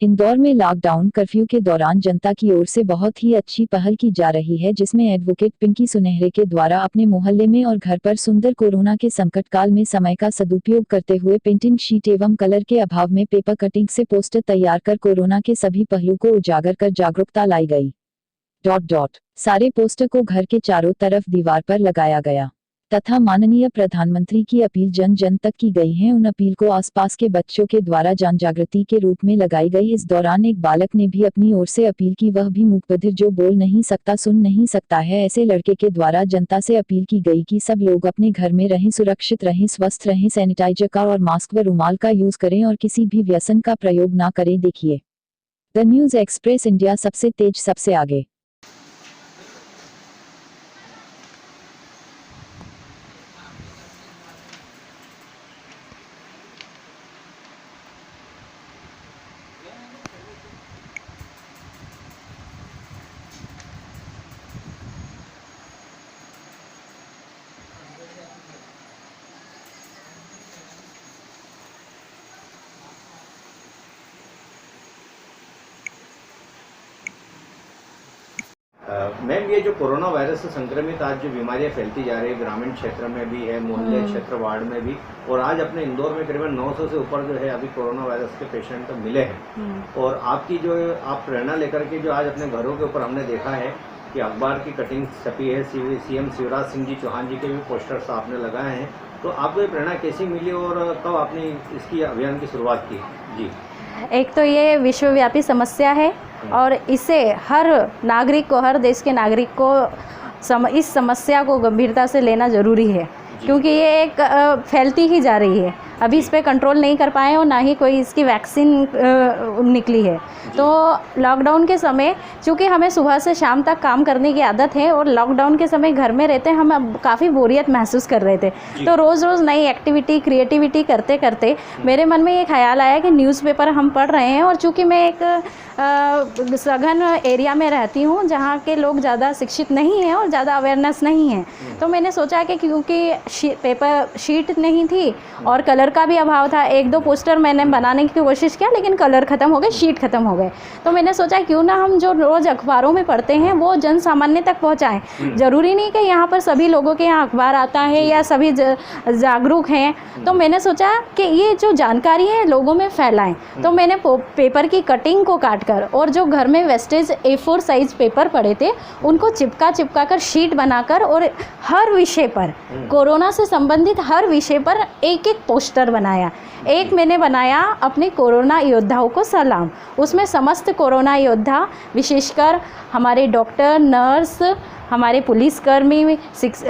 इंदौर में lockdown curfew के दौरान जनता की ओर से बहुत ही अच्छी पहल की जा रही है, जिसमें एडवोकेट पिंकी सुनहरे के द्वारा अपने मोहल्ले में और घर पर सुंदर कोरोना के संकट काल में समय का सदुपयोग करते हुए पेंटिंग शीट एवं कलर के अभाव में पेपर कटिंग से पोस्टर तैयार कर कोरोना के सभी पहलू को उजागर कर जागरूकता लाई गई। सारे पोस्टर को घर के चारों तरफ दीवार पर लगाया गया तथा माननीय प्रधानमंत्री की अपील जन जन तक की गई है। उन अपील को आसपास के बच्चों के द्वारा जन जागृति के रूप में लगाई गई। इस दौरान एक बालक ने भी अपनी ओर से अपील की, वह भी मूकबधिर जो बोल नहीं सकता सुन नहीं सकता है। ऐसे लड़के के द्वारा जनता से अपील की गई कि सब लोग अपने घर में रहें, सुरक्षित रहें, स्वस्थ रहें, सैनिटाइजर का और मास्क व रुमाल का यूज करें और किसी भी व्यसन का प्रयोग ना करें। देखिए द न्यूज एक्सप्रेस इंडिया, सबसे तेज सबसे आगे। मैम, ये जो कोरोना वायरस से संक्रमित आज जो बीमारियां फैलती जा रही है, ग्रामीण क्षेत्र में भी है, मोहल्ले क्षेत्र वार्ड में भी, और आज अपने इंदौर में करीबन 900 से ऊपर जो है अभी कोरोना वायरस के पेशेंट मिले हैं। और आपकी जो आप प्रेरणा लेकर के जो आज अपने घरों के ऊपर हमने देखा है कि अखबार की कटिंग छपी है, सीएम शिवराज सिंह जी चौहान जी के भी पोस्टर्स आपने लगाए हैं, तो आपको ये प्रेरणा कैसी मिली और कब आपने इसकी अभियान की शुरुआत की? जी, एक तो ये विश्वव्यापी समस्या है और इसे हर नागरिक को, हर देश के नागरिक को इस समस्या को गंभीरता से लेना ज़रूरी है, क्योंकि ये एक फैलती ही जा रही है। अभी इस पे कंट्रोल नहीं कर पाए और ना ही कोई इसकी वैक्सीन निकली है। तो लॉकडाउन के समय चूँकि हमें सुबह से शाम तक काम करने की आदत है और लॉकडाउन के समय घर में रहते हम अब काफ़ी बोरियत महसूस कर रहे थे, तो रोज़ रोज़ नई एक्टिविटी, क्रिएटिविटी करते करते मेरे मन में ये ख्याल आया कि न्यूज़पेपर हम पढ़ रहे हैं और चूँकि मैं एक सघन एरिया में रहती हूँ जहाँ के लोग ज़्यादा शिक्षित नहीं हैं और ज़्यादा अवेयरनेस नहीं है, तो मैंने सोचा कि क्योंकि पेपर शीट नहीं थी और कलर का भी अभाव था, एक दो पोस्टर मैंने बनाने की कोशिश किया लेकिन कलर ख़त्म हो गए, शीट ख़त्म हो गए। तो मैंने सोचा क्यों ना हम जो रोज़ अखबारों में पढ़ते हैं वो जन सामान्य तक पहुँचाएँ। ज़रूरी नहीं कि यहाँ पर सभी लोगों के यहाँ अखबार आता है या सभी जागरूक हैं, तो मैंने सोचा कि ये जो जानकारी है लोगों में फैलाएँ। तो मैंने पेपर की कटिंग को काट कर और जो घर में वेस्टेज A4 साइज पेपर पड़े थे उनको चिपका कर शीट बनाकर और हर विषय पर, कोरोना से संबंधित हर विषय पर एक एक पोस्टर बनाया। एक मैंने बनाया अपने कोरोना योद्धाओं को सलाम, उसमें समस्त कोरोना योद्धा, विशेषकर हमारे डॉक्टर, नर्स, हमारे पुलिसकर्मी,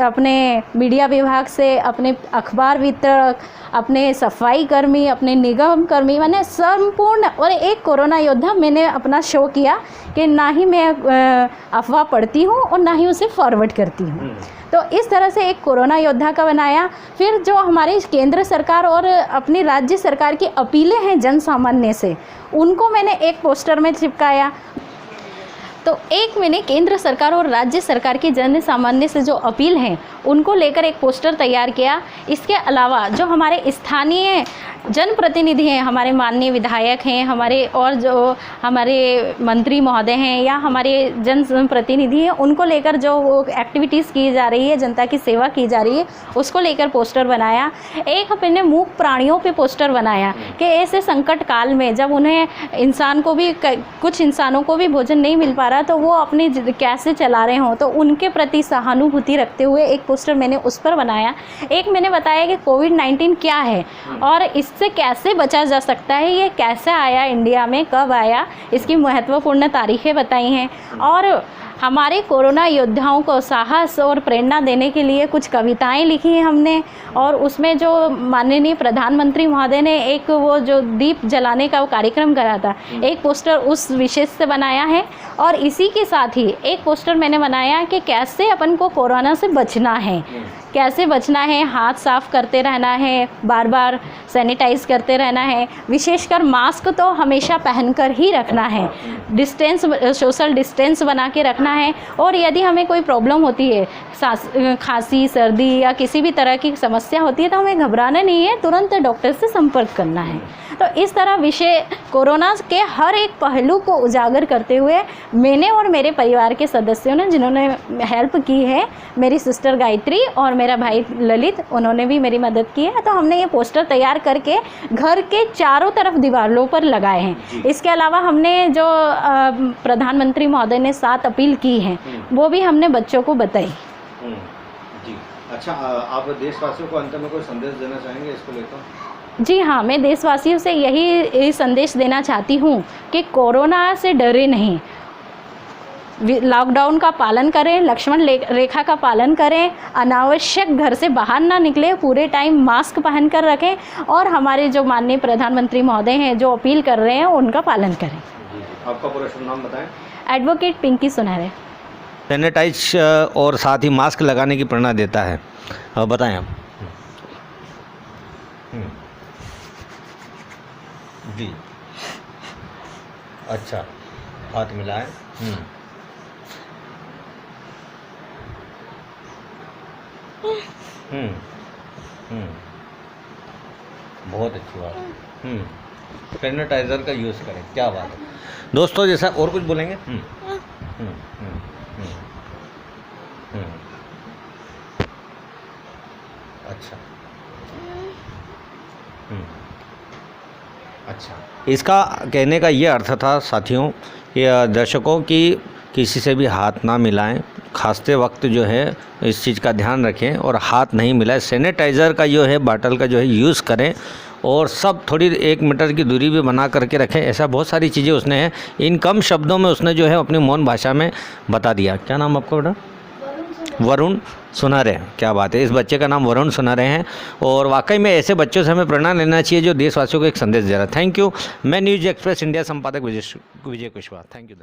अपने मीडिया विभाग से, अपने अखबार वितरक, अपने सफाई कर्मी, अपने निगम कर्मी, मैंने संपूर्ण और एक कोरोना योद्धा मैंने अपना शो किया कि ना ही मैं अफवाह पढ़ती हूँ और ना ही उसे फॉरवर्ड करती हूँ। तो इस तरह से एक कोरोना योद्धा का बनाया। फिर जो हमारे केंद्र सरकार और अपनी राज्य सरकार की अपीलें हैं जन सामान्य से, उनको मैंने एक पोस्टर में चिपकाया। तो एक मैंने केंद्र सरकार और राज्य सरकार की जन सामान्य से जो अपील हैं उनको लेकर एक पोस्टर तैयार किया। इसके अलावा जो हमारे स्थानीय जनप्रतिनिधि हैं, हमारे माननीय विधायक हैं, हमारे और जो हमारे मंत्री महोदय हैं या हमारे जनप्रतिनिधि हैं, उनको लेकर जो वो एक्टिविटीज़ की जा रही है, जनता की सेवा की जा रही है, उसको लेकर पोस्टर बनाया। एक अपने मूक प्राणियों पे पोस्टर बनाया कि ऐसे संकट काल में जब उन्हें कुछ इंसानों को भी भोजन नहीं मिल पा रहा तो वो अपनी कैसे चला रहे हों, तो उनके प्रति सहानुभूति रखते हुए एक पोस्टर मैंने उस पर बनाया। एक मैंने बताया कि कोविड-19 क्या है और इससे कैसे बचा जा सकता है, ये कैसे आया इंडिया में, कब आया, इसकी महत्वपूर्ण तारीखें बताई हैं। और हमारे कोरोना योद्धाओं को साहस और प्रेरणा देने के लिए कुछ कविताएं लिखी हैं हमने, और उसमें जो माननीय प्रधानमंत्री महोदय ने एक वो जो दीप जलाने का वो कार्यक्रम करा था, एक पोस्टर उस विषय से बनाया है। और इसी के साथ ही एक पोस्टर मैंने बनाया कि कैसे अपन को कोरोना से बचना है, कैसे बचना है, हाथ साफ करते रहना है, बार बार सैनिटाइज करते रहना है, विशेषकर मास्क तो हमेशा पहनकर ही रखना है, डिस्टेंस, सोशल डिस्टेंस बना के रखना है। और यदि हमें कोई प्रॉब्लम होती है, खांसी, सर्दी या किसी भी तरह की समस्या होती है, तो हमें घबराना नहीं है, तुरंत डॉक्टर से संपर्क करना है। तो इस तरह विषय कोरोना के हर एक पहलू को उजागर करते हुए मैंने और मेरे परिवार के सदस्यों ने, जिन्होंने हेल्प की है, मेरी सिस्टर गायत्री और मेरा भाई ललित, उन्होंने भी मेरी मदद की है। तो हमने ये पोस्टर तैयार करके घर के चारों तरफ दीवारों पर लगाए हैं। इसके अलावा हमने जो प्रधानमंत्री महोदय ने 7 अपील की हैं, वो भी हमने बच्चों को बताई। जी, अच्छा, आप देशवासियों को अंत में कोई संदेश देना चाहेंगे इसको लेकर? जी हाँ, मैं देशवासियों से यही संदेश देना चाहती हूँ कि कोरोना से डरे नहीं, लॉकडाउन का पालन करें, लक्ष्मण रेखा का पालन करें, अनावश्यक घर से बाहर ना निकलें, पूरे टाइम मास्क पहन कर रखें और हमारे जो माननीय प्रधानमंत्री महोदय हैं जो अपील कर रहे हैं उनका पालन करें। आपका पूरा शुभ नाम बताएं? एडवोकेट पिंकी सुनहरे। सैनिटाइज और साथ ही मास्क लगाने की प्रेरणा देता है, बताएं आप। जी, अच्छा, हाथ मिलाएं। बहुत अच्छी बात। सैनिटाइज़र का यूज़ करें, क्या बात है दोस्तों। जैसा और कुछ बोलेंगे? अच्छा, अच्छा, इसका कहने का ये अर्थ था साथियों, ये दर्शकों की किसी से भी हाथ ना मिलाएं, खांसते वक्त जो है इस चीज़ का ध्यान रखें और हाथ नहीं मिलाएं। सैनिटाइज़र का जो है बाटल का जो है यूज़ करें और सब थोड़ी 1 मीटर की दूरी भी बना करके रखें। ऐसा बहुत सारी चीज़ें उसने हैं, इन कम शब्दों में उसने जो है अपनी मौन भाषा में बता दिया। क्या नाम आपका बेटा? वरुण सुनारे। क्या बात है, इस बच्चे का नाम वरुण सुनारे हैं और वाकई में ऐसे बच्चों से हमें प्रेरणा लेना चाहिए जो देशवासियों को एक संदेश दे रहा है। Thank you. मैं न्यूज़ एक्सप्रेस इंडिया संपादक विजय कुशवाहा। Thank you.